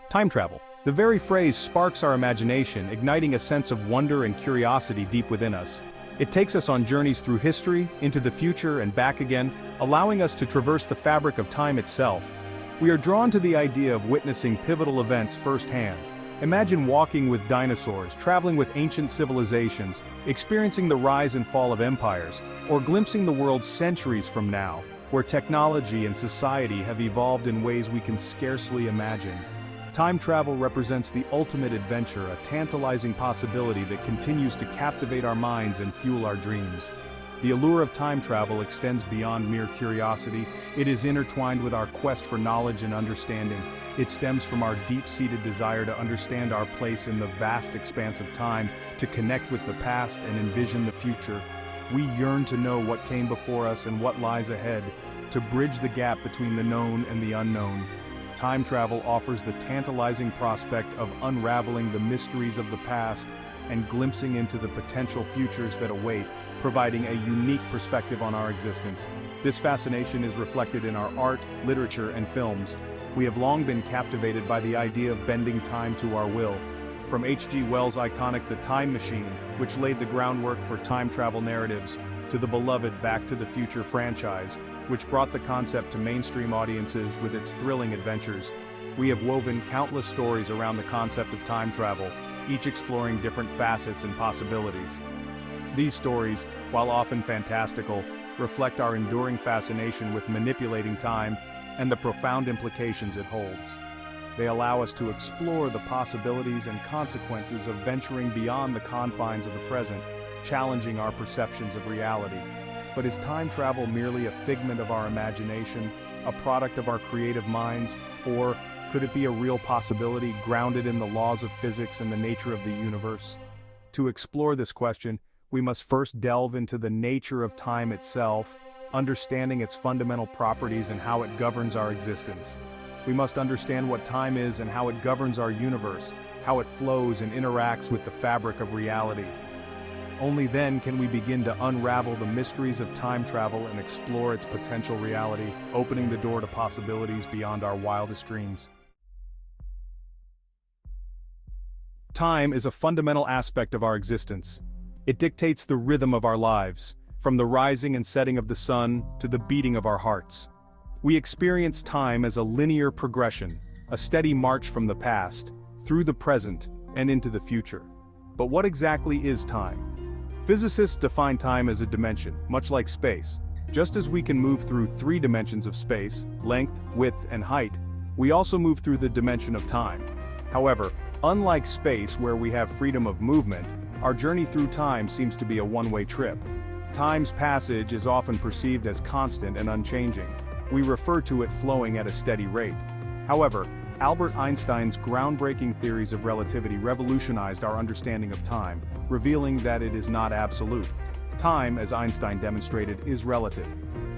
Time travel. The very phrase sparks our imagination, igniting a sense of wonder and curiosity deep within us. It takes us on journeys through history, into the future and back again, allowing us to traverse the fabric of time itself. We are drawn to the idea of witnessing pivotal events firsthand. Imagine walking with dinosaurs, traveling with ancient civilizations, experiencing the rise and fall of empires, or glimpsing the world centuries from now, where technology and society have evolved in ways we can scarcely imagine. Time travel represents the ultimate adventure, a tantalizing possibility that continues to captivate our minds and fuel our dreams. The allure of time travel extends beyond mere curiosity. It is intertwined with our quest for knowledge and understanding. It stems from our deep-seated desire to understand our place in the vast expanse of time, to connect with the past and envision the future. We yearn to know what came before us and what lies ahead, to bridge the gap between the known and the unknown. Time travel offers the tantalizing prospect of unraveling the mysteries of the past and glimpsing into the potential futures that await, providing a unique perspective on our existence. This fascination is reflected in our art, literature, and films. We have long been captivated by the idea of bending time to our will. From H.G. Wells' iconic The Time Machine, which laid the groundwork for time travel narratives, to the beloved Back to the Future franchise, which brought the concept to mainstream audiences with its thrilling adventures, we have woven countless stories around the concept of time travel, each exploring different facets and possibilities. These stories, while often fantastical, reflect our enduring fascination with manipulating time and the profound implications it holds. They allow us to explore the possibilities and consequences of venturing beyond the confines of the present, challenging our perceptions of reality. But is time travel merely a figment of our imagination, a product of our creative minds, or could it be a real possibility grounded in the laws of physics and the nature of the universe? To explore this question, we must first delve into the nature of time itself, understanding its fundamental properties and how it governs our existence. We must understand what time is and how it governs our universe, how it flows and interacts with the fabric of reality. Only then can we begin to unravel the mysteries of time travel and explore its potential reality, opening the door to possibilities beyond our wildest dreams. Time is a fundamental aspect of our existence. It dictates the rhythm of our lives, from the rising and setting of the sun to the beating of our hearts. We experience time as a linear progression, a steady march from the past, through the present, and into the future. But what exactly is time? Physicists define time as a dimension, much like space. Just as we can move through 3 dimensions of space, length, width, and height, we also move through the dimension of time. However, unlike space where we have freedom of movement, our journey through time seems to be a one-way trip. Time's passage is often perceived as constant and unchanging. We refer to it flowing at a steady rate. However, Albert Einstein's groundbreaking theories of relativity revolutionized our understanding of time, revealing that it is not absolute. Time, as Einstein demonstrated, is relative.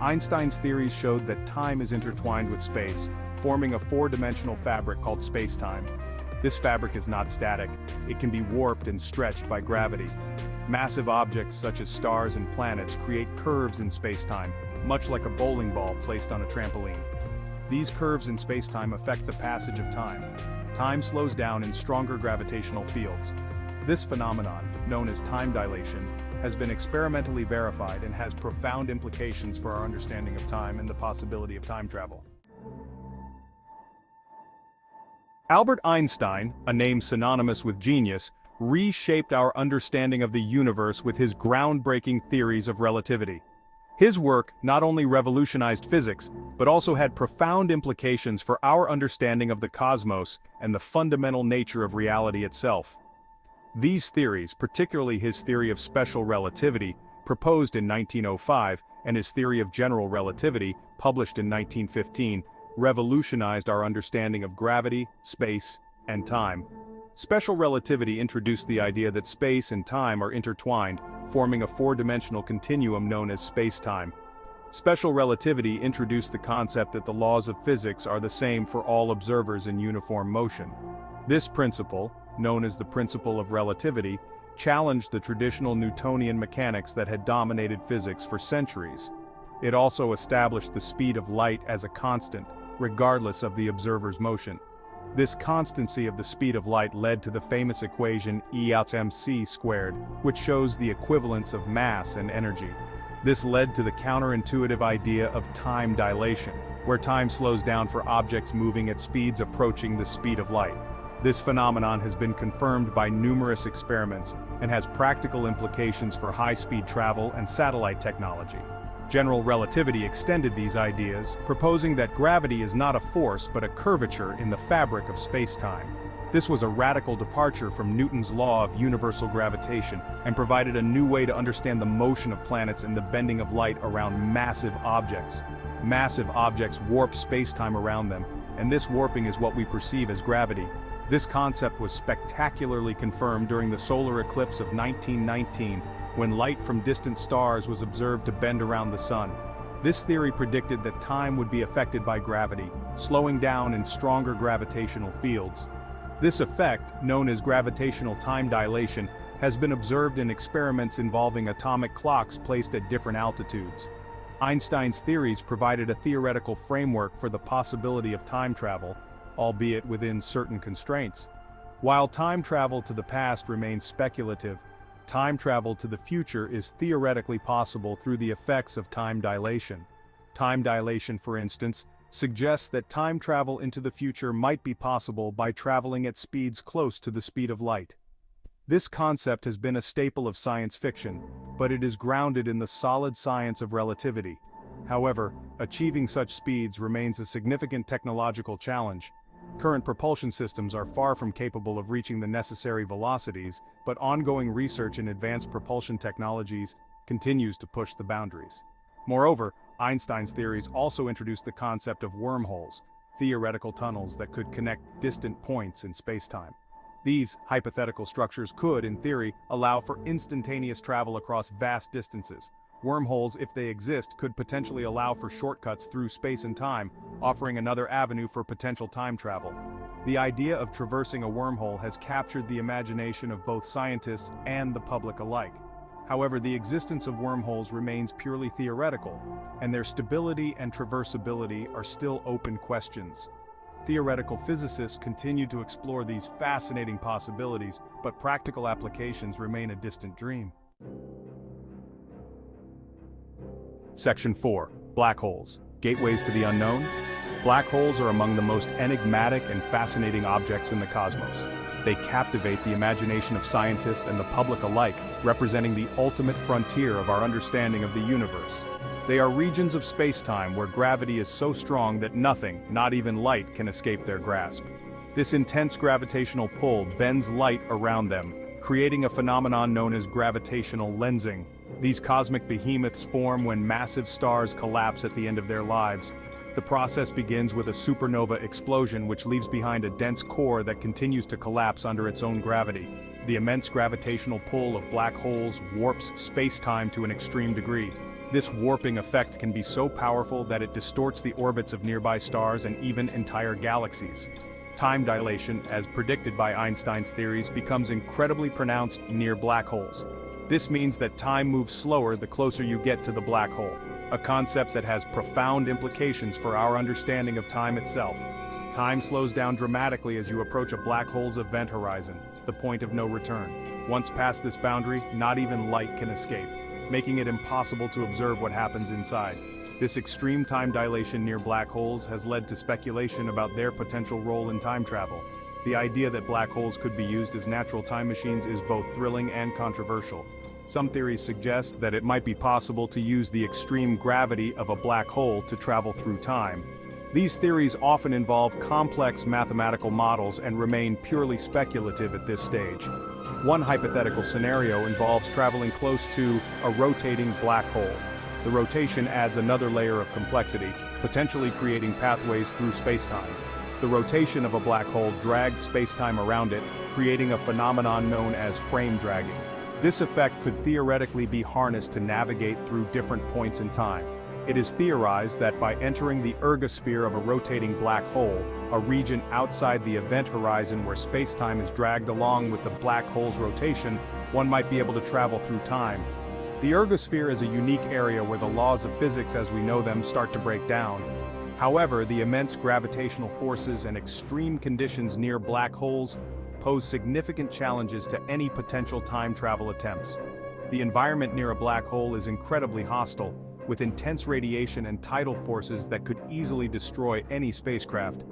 Einstein's theories showed that time is intertwined with space, forming a 4-dimensional fabric called spacetime. This fabric is not static. It can be warped and stretched by gravity. Massive objects such as stars and planets create curves in spacetime, much like a bowling ball placed on a trampoline. These curves in spacetime affect the passage of time. Time slows down in stronger gravitational fields. This phenomenon, known as time dilation, has been experimentally verified and has profound implications for our understanding of time and the possibility of time travel. Albert Einstein, a name synonymous with genius, reshaped our understanding of the universe with his groundbreaking theories of relativity. His work not only revolutionized physics, but also had profound implications for our understanding of the cosmos and the fundamental nature of reality itself. These theories, particularly his theory of special relativity, proposed in 1905, and his theory of general relativity, published in 1915, revolutionized our understanding of gravity, space, and time. Special relativity introduced the idea that space and time are intertwined, forming a 4-dimensional continuum known as spacetime. Special relativity introduced the concept that the laws of physics are the same for all observers in uniform motion. This principle, known as the principle of relativity, challenged the traditional Newtonian mechanics that had dominated physics for centuries. It also established the speed of light as a constant, regardless of the observer's motion. This constancy of the speed of light led to the famous equation E equals mc squared, which shows the equivalence of mass and energy. This led to the counterintuitive idea of time dilation, where time slows down for objects moving at speeds approaching the speed of light. This phenomenon has been confirmed by numerous experiments and has practical implications for high-speed travel and satellite technology. General relativity extended these ideas, proposing that gravity is not a force but a curvature in the fabric of space-time. This was a radical departure from Newton's law of universal gravitation and provided a new way to understand the motion of planets and the bending of light around massive objects. Massive objects warp space-time around them, and this warping is what we perceive as gravity. This concept was spectacularly confirmed during the solar eclipse of 1919, when light from distant stars was observed to bend around the sun. This theory predicted that time would be affected by gravity, slowing down in stronger gravitational fields. This effect, known as gravitational time dilation, has been observed in experiments involving atomic clocks placed at different altitudes. Einstein's theories provided a theoretical framework for the possibility of time travel, albeit within certain constraints. While time travel to the past remains speculative, time travel to the future is theoretically possible through the effects of time dilation. Time dilation, for instance, suggests that time travel into the future might be possible by traveling at speeds close to the speed of light. This concept has been a staple of science fiction, but it is grounded in the solid science of relativity. However, achieving such speeds remains a significant technological challenge. Current propulsion systems are far from capable of reaching the necessary velocities, but ongoing research in advanced propulsion technologies continues to push the boundaries. Moreover, Einstein's theories also introduced the concept of wormholes, theoretical tunnels that could connect distant points in spacetime. These hypothetical structures could, in theory, allow for instantaneous travel across vast distances. Wormholes, if they exist, could potentially allow for shortcuts through space and time, offering another avenue for potential time travel. The idea of traversing a wormhole has captured the imagination of both scientists and the public alike. However, the existence of wormholes remains purely theoretical, and their stability and traversability are still open questions. Theoretical physicists continue to explore these fascinating possibilities, but practical applications remain a distant dream. Section 4. Black holes. Gateways to the unknown? Black holes are among the most enigmatic and fascinating objects in the cosmos. They captivate the imagination of scientists and the public alike, representing the ultimate frontier of our understanding of the universe. They are regions of space-time where gravity is so strong that nothing, not even light, can escape their grasp. This intense gravitational pull bends light around them, creating a phenomenon known as gravitational lensing. These cosmic behemoths form when massive stars collapse at the end of their lives. The process begins with a supernova explosion which leaves behind a dense core that continues to collapse under its own gravity. The immense gravitational pull of black holes warps space-time to an extreme degree. This warping effect can be so powerful that it distorts the orbits of nearby stars and even entire galaxies. Time dilation, as predicted by Einstein's theories, becomes incredibly pronounced near black holes. This means that time moves slower the closer you get to the black hole, a concept that has profound implications for our understanding of time itself. Time slows down dramatically as you approach a black hole's event horizon, the point of no return. Once past this boundary, not even light can escape, making it impossible to observe what happens inside. This extreme time dilation near black holes has led to speculation about their potential role in time travel. The idea that black holes could be used as natural time machines is both thrilling and controversial. Some theories suggest that it might be possible to use the extreme gravity of a black hole to travel through time. These theories often involve complex mathematical models and remain purely speculative at this stage. One hypothetical scenario involves traveling close to a rotating black hole. The rotation adds another layer of complexity, potentially creating pathways through spacetime. The rotation of a black hole drags spacetime around it, creating a phenomenon known as frame dragging. This effect could theoretically be harnessed to navigate through different points in time. It is theorized that by entering the ergosphere of a rotating black hole, a region outside the event horizon where spacetime is dragged along with the black hole's rotation, one might be able to travel through time. The ergosphere is a unique area where the laws of physics as we know them start to break down. However, the immense gravitational forces and extreme conditions near black holes pose significant challenges to any potential time travel attempts. The environment near a black hole is incredibly hostile, with intense radiation and tidal forces that could easily destroy any spacecraft.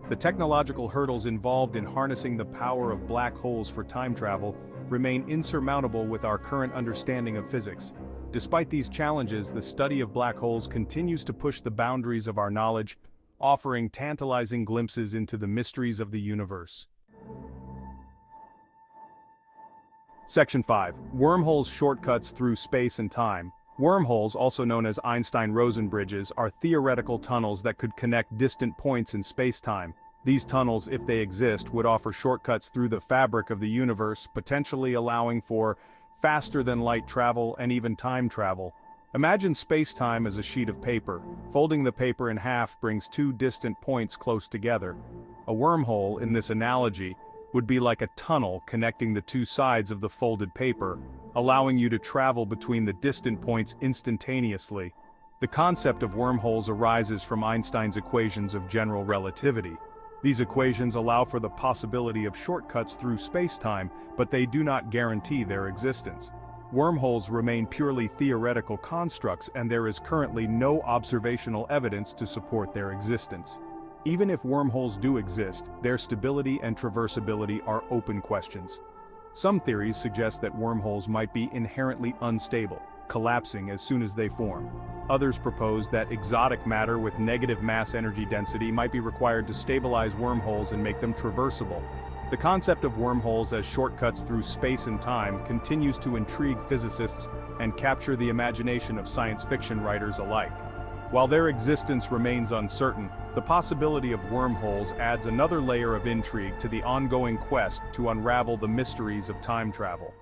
The technological hurdles involved in harnessing the power of black holes for time travel remain insurmountable with our current understanding of physics. Despite these challenges, the study of black holes continues to push the boundaries of our knowledge, offering tantalizing glimpses into the mysteries of the universe. Section 5. Wormholes shortcuts through space and time. Wormholes, also known as Einstein-Rosen bridges, are theoretical tunnels that could connect distant points in space-time. These tunnels, if they exist, would offer shortcuts through the fabric of the universe, potentially allowing for faster-than-light travel and even time travel. Imagine space-time as a sheet of paper. Folding the paper in half brings two distant points close together. A wormhole, in this analogy, would be like a tunnel connecting the two sides of the folded paper, allowing you to travel between the distant points instantaneously. The concept of wormholes arises from Einstein's equations of general relativity. These equations allow for the possibility of shortcuts through space-time, but they do not guarantee their existence. Wormholes remain purely theoretical constructs, and there is currently no observational evidence to support their existence. Even if wormholes do exist, their stability and traversability are open questions. Some theories suggest that wormholes might be inherently unstable, collapsing as soon as they form. Others propose that exotic matter with negative mass-energy density might be required to stabilize wormholes and make them traversable. The concept of wormholes as shortcuts through space and time continues to intrigue physicists and capture the imagination of science fiction writers alike. While their existence remains uncertain, the possibility of wormholes adds another layer of intrigue to the ongoing quest to unravel the mysteries of time travel.